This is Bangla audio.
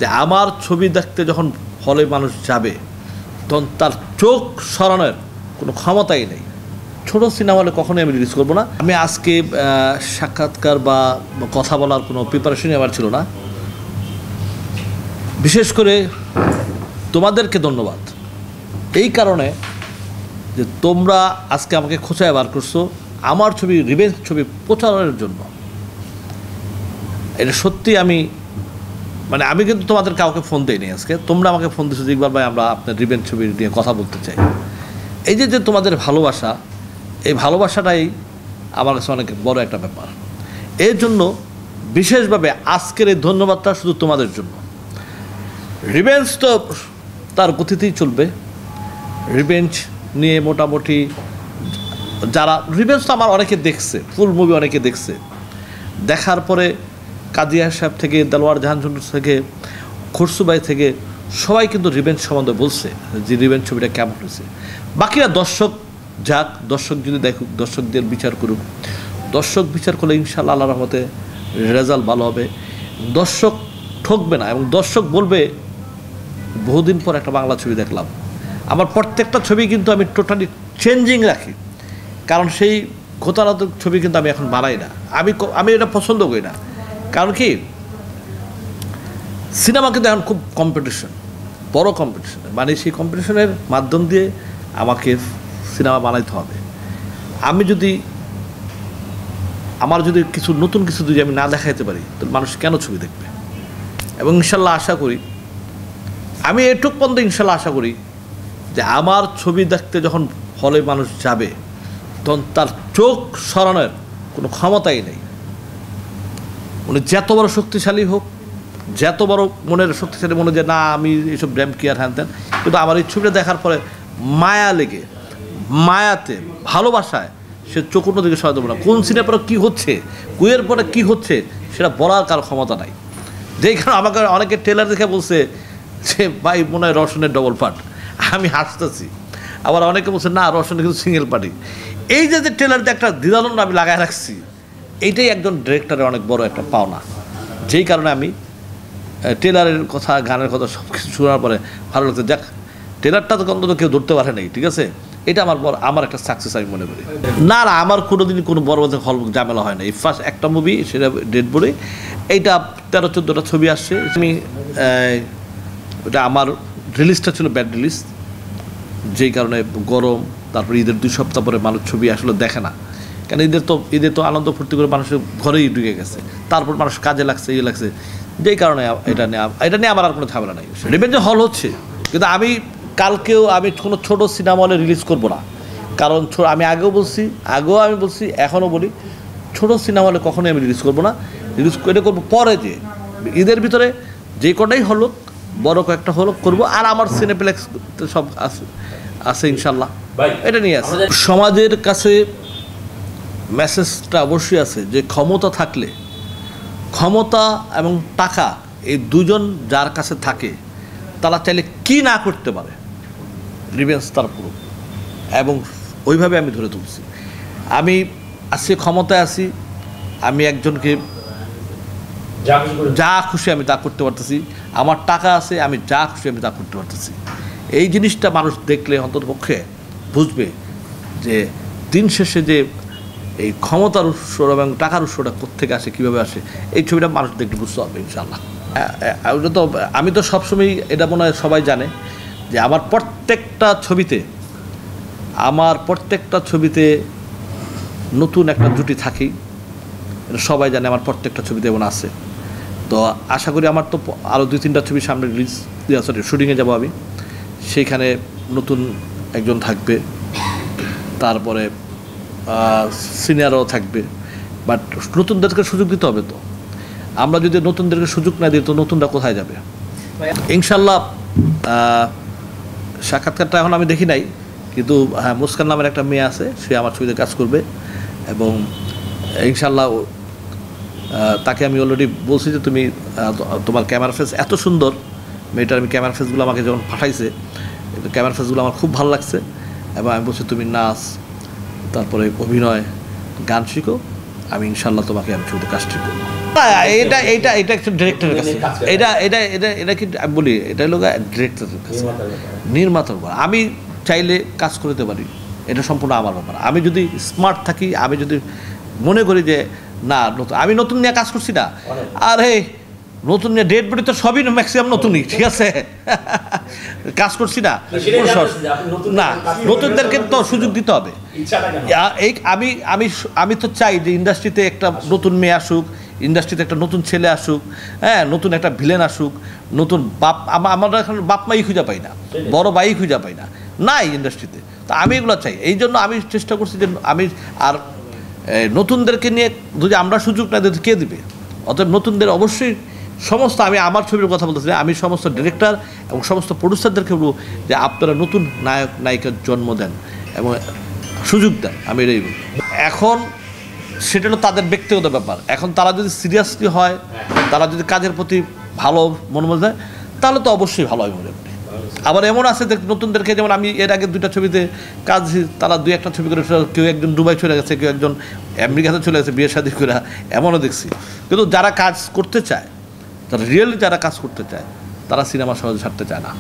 যে আমার ছবি দেখতে যখন হলে মানুষ যাবে তখন তার চোখ সরানোর কোনো ক্ষমতাই নেই। ছোট সিনেমা হলে কখনোই আমি রিলিজ করবো না। আমি আজকে সাক্ষাৎকার বা কথা বলার কোনো প্রিপারেশনই আমার ছিল না। বিশেষ করে তোমাদেরকে ধন্যবাদ এই কারণে যে তোমরা আজকে আমাকে খোঁচায় বার করছো আমার ছবি রিভেঞ্জ ছবি প্রচারের জন্য। এটা সত্যি আমি আমি কিন্তু তোমাদের কাউকে ফোন দিইনি, আজকে তোমরা আমাকে ফোন দিচ্ছ যে ইকবাল ভাই আমরা আপনার রিভেঞ্জ ছবি নিয়ে কথা বলতে চাই। এই যে তোমাদের ভালোবাসা, এই ভালোবাসাটাই আমার কাছে অনেক বড় একটা ব্যাপার। এর জন্য বিশেষভাবে আজকের এই ধন্যবাদটা শুধু তোমাদের জন্য। রিভেঞ্জ তো তার গতিতেই চলবে। রিভেঞ্জ নিয়ে মোটামুটি যারা রিভেঞ্জ তো আমার অনেকে দেখছে, ফুল মুভি অনেকে দেখছে, দেখার পরে কাদিয়া সাহেব থেকে দেলোয়ার জাহান থেকে খসরু থেকে সবাই কিন্তু রিভেঞ্জ সম্বন্ধে বলছে যে রিভেঞ্জ ছবিটা কেমন হয়েছে। বাকিরা দর্শক যাক, দর্শক যদি দেখুক, দর্শকদের বিচার করুক। দর্শক বিচার করলে ইনশাআল্লাহ আল্লাহর রহমতে রেজাল্ট ভালো হবে। দর্শক ঠকবে না এবং দর্শক বলবে বহুদিন পর একটা বাংলা ছবি দেখলাম। আমার প্রত্যেকটা ছবি কিন্তু আমি টোটালি চেঞ্জিং রাখি, কারণ সেই ঘোতানাত্মক ছবি কিন্তু আমি এখন বানাই না। আমি এটা পছন্দ করি না, কারণ কি সিনেমা কিন্তু এখন খুব কম্পিটিশন, বড় কম্পিটিশন। সেই কম্পিটিশনের মাধ্যম দিয়ে আমাকে সিনেমা বানাইতে হবে। আমার যদি কিছু নতুন কিছু যদি আমি না দেখাইতে পারি তাহলে মানুষ কেন ছবি দেখবে? এবং ইনশাল্লাহ আশা করি, আমি এটুক পর্যন্ত ইনশাল্লাহ আশা করি যে আমার ছবি দেখতে যখন হলে মানুষ যাবে তখন তার চোখ সরানোর কোনো ক্ষমতাই নেই। উনি যত বড় শক্তিশালী হোক, যত বড় মনের শক্তিশালী মনে যে না আমি এইসব ড্যাম কি আর হ্যান ত্যান, কিন্তু আমার এই ছবিটা দেখার পরে মায়া লেগে, মায়াতে, ভালোবাসায় সে চোখ অন্য দিকে সরাতে পারে না। কোন সিনের পরে কী হচ্ছে, কুয়ের পরে কী হচ্ছে সেটা বলার কারো ক্ষমতা নাই। যেখানে আমাকে অনেকে ট্রেলার দেখে বলছে যে ভাই মনে হয় রওশনের ডবল পার্ট, আমি হাসতেছি। আবার অনেকে বলছে না রওশনের কিন্তু সিঙ্গেল পার্টি। এই যে ট্রেলারতে একটা দ্বিধাদ্বন্দ্ব আমি লাগায় রাখছি, এইটাই একজন ডিরেক্টরের অনেক বড় একটা পাওনা। যেই কারণে আমি ট্রেলারের কথা, গানের কথা সব কিছু শোনার পরে ভালো লাগছে। যাক, ট্রেলারটা তো অন্তত কেউ ধরতে পারে নাই, ঠিক আছে, এটা আমার একটা সাকসেস আমি মনে করি। না আমার কোনোদিনই কোনো বড় হল ঝামেলা হয় না। এই ফার্স্ট একটা মুভি, সেটা ডেড বডি, এইটা 13-14টা ছবি আসছে। আমি ওটা আমার রিলিজটা ছিল ব্যাড রিলিজ, যেই কারণে গরম, তারপর ঈদের 2 সপ্তাহ পরে মানুষ ছবি আসলে দেখে না, কারণ ঈদের তো আনন্দ ফুর্তি করে মানুষের ঘরেই ঢুকে গেছে। তারপর মানুষ কাজে লাগছে, লাগছে, যেই কারণে এটা নিয়ে আমার আর কোনো ঝামেলা নাই। রিভেঞ্জ হল হচ্ছে, কিন্তু আমি কালকেও আমি কোনো ছোটো সিনেমা হলে রিলিজ করবো না, কারণ আমি আগেও বলছি এখনও বলি ছোটো সিনেমা হলে কখনোই আমি রিলিজ করবো না। রিলিজ করে করবো পরে, যে ঈদের ভিতরে যে কটাই হলো, বড় কয়েকটা হলো করবো। আর আমার সিনেপ্লেক্স সব আছে ইনশাল্লাহ, এটা নিয়ে আছে। সমাজের কাছে মেসেজটা অবশ্যই আছে যে ক্ষমতা থাকলে, ক্ষমতা এবং টাকা এই দুজন যার কাছে থাকে তারা চাইলে কি না করতে পারে, রিভেঞ্জ তার পুরো। এবং ওইভাবে আমি ধরে তুলছি। আমি আজকে ক্ষমতায় আছি, আমি একজনকে যা খুশি আমি তা করতে পারতেছি। আমার টাকা আছে, আমি যা খুশি আমি তা করতে পারতেছি। এই জিনিসটা মানুষ দেখলে অন্ততপক্ষে বুঝবে যে দিন শেষে যে এই ক্ষমতার উৎস এবং টাকার উৎসটা কোত্থেকে আসে, কীভাবে আসে, এই ছবিটা মানুষ দেখতে বুঝতে হবে ইনশাআল্লাহ। তো আমি তো সবসময় এটা মনে হয় সবাই জানে যে আমার প্রত্যেকটা ছবিতে নতুন একটা জুটি থাকেই, এটা সবাই জানে। আমার প্রত্যেকটা ছবিতে এমন আছে। তো আশা করি আমার তো আরও 2-3টা ছবি সামনে শুটিংয়ে যাব আমি, সেইখানে নতুন একজন থাকবে, তারপরে সিনিয়রও থাকবে। বাট নতুনদেরকে সুযোগ দিতে হবে। তো আমরা যদি নতুনদেরকে সুযোগ না দিই তো নতুনরা কোথায় যাবে? ইনশাল্লাহ সাক্ষাৎকারটা এখন আমি দেখি নাই, কিন্তু হ্যাঁ, মুস্কান নামের একটা মেয়ে আছে, সে আমার ছবিতে কাজ করবে। এবং ইনশাল্লাহ তাকে আমি অলরেডি বলছি যে তুমি তোমার ক্যামেরা ফেস এত সুন্দর, মেয়েটার আমি ক্যামেরা ফেসগুলো আমাকে যখন পাঠাইছে, ক্যামেরা ফেসগুলো আমার খুব ভালো লাগছে। এবং আমি বলছি তুমি নাচ, তারপরে অভিনয়, গান শিখো, আমি ইনশাল্লাহ তোমাকে আমি ছবিতে কাজ করবো। এটা এটা এটা একটা ডিরেক্টরের কাছে, এটা এটা এটা এটা কি আমি বলি, এটা হলো ডিরেক্টরের কাছে, নির্মাতার উপর। আমি চাইলে কাজ করতে পারি, এটা সম্পূর্ণ আমার ব্যাপার। আমি যদি স্মার্ট থাকি, আমি যদি মনে করি যে না নতুন, আমি নতুন নিয়ে কাজ করছি না, আর হে নতুন নিয়ে ডেড বডি তো সবই ম্যাক্সিমাম নতুনই, ঠিক আছে, কাজ করছি না, না নতুনদেরকে তো সুযোগ দিতে হবে। এই আমি আমি আমি তো চাই যে ইন্ডাস্ট্রিতে একটা নতুন মেয়ে আসুক, ইন্ডাস্ট্রিতে একটা নতুন ছেলে আসুক, হ্যাঁ, নতুন একটা ভিলেন আসুক, নতুন বাপ। আমরা এখন বাপ মাই খুঁজে পাই না, বড় ভাই খুঁজে পাই না, নাই ইন্ডাস্ট্রিতে। তো আমি এগুলো চাই, এই জন্য আমি চেষ্টা করছি যে আমি আর নতুনদেরকে নিয়ে যদি আমরা সুযোগ না দিতে কে দিবে? অতএব নতুনদের অবশ্যই সমস্ত, আমি আমার ছবির কথা বলতেছি, আমি সমস্ত ডিরেক্টর এবং সমস্ত প্রডিউসারদেরকে বলবো যে আপনারা নতুন নায়ক নায়িকার জন্ম দেন এবং সুযোগ দেন। আমি এটাই বলব। এখন সেটা হলো তাদের ব্যক্তিগত ব্যাপার। এখন তারা যদি সিরিয়াসলি হয়, তারা যদি কাজের প্রতি ভালো মনোবল দেয়, তাহলে তো অবশ্যই ভালো হয় মনে করি। আবার এমন আছে নতুনদেরকে, যেমন আমি এর আগে 2টা ছবিতে কাজ, তারা 2-1টা ছবি করে, কেউ একজন দুবাই চলে গেছে, কেউ একজন আমেরিকাতে চলে গেছে বিয়ে শাদী করে, এমনও দেখছি। কিন্তু যারা কাজ করতে চায়, তারা রিয়েলি যারা কাজ করতে চায়, তারা সিনেমা সহজে ছাড়তে চায় না।